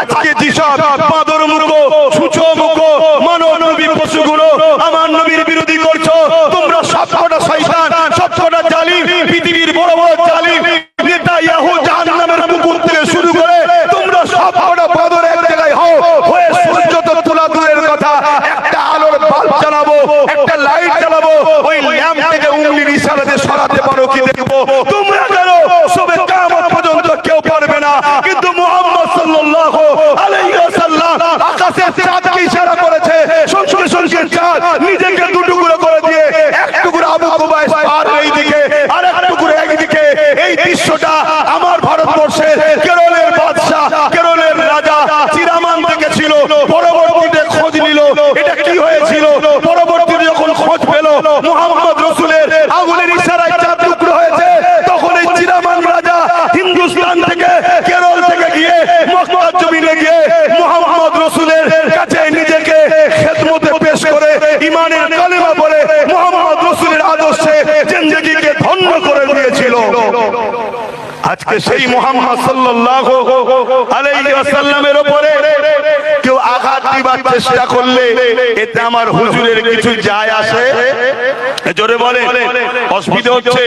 আজকে যেসব বাঁদর মুখো ছুঁচো মুখো মানবী পশুগুলো আমার নবীর বিরোধী করছো, তোমরা সবকটা শয়তান, সবকটা জালিম, পৃথিবীর বড় বড় জালিম নেতা ইয়াহু জাহান্নামের কুকুর থেকে শুরু করে তোমরা সবকটা বাঁদর এক জায়গায় হও, হয়ে সূর্য তো তোলা দূরের কথা, একটা আলোর বাল্ব জ্বালাবো, একটা লাইট জ্বালাবো, ওই ল্যাম্প থেকে উংলির ইশারাতে সরাতে পারো কি দেখবো। তোমরা জানো সবে কিয়ামত পর্যন্ত কেউ পারবে না, কিন্তু মুহাম্মদ সাল্লাল্লাহু আলাইহি ওয়াসাল্লাম আকাশে চাঁদকে ইশারা করেছে, সঙ্গে সঙ্গে চাঁদ নিজেকে দুটুকরো করে দিয়ে এক টুকরো আবু কুবাইস আর এইদিকে আর এক টুকরো এইদিকে। এই দৃশ্যটা আমার ভারতবর্ষের কেরলের বাদশা, কেরলের রাজা চিরামান দেখেছিল। পরবর্তীতে খোঁজ নিল এটা কি হয়েছিল, পরবর্তীতে যখন খোঁজ পেল মুহাম্মদ রাসূলের আঙ্গুলের ইশারায় চাঁদ টুকরো হয়েছে, তখন এই চিরামান রাজা হিন্দুস্তান থেকে কেরল থেকে গিয়ে মক্কার জমিনে গিয়ে মুহাম্মদ রাসূলের কাছে নিজেকে খেদমতে পেশ করে ঈমানের কালেমা পড়ে মুহাম্মদ রাসূলের আদর্শে জিন্দেগিকে ধন্য করে দিয়েছিল। আজকে সেই মুহাম্মদ সাল্লাল্লাহু আলাইহি ওয়াসাল্লামের উপরে কেউ আঘাত দিবার চেষ্টা করলে এতে আমার হুজুরের কিছু যায় আসে? জোরে বলে, অসুবিধা হচ্ছে?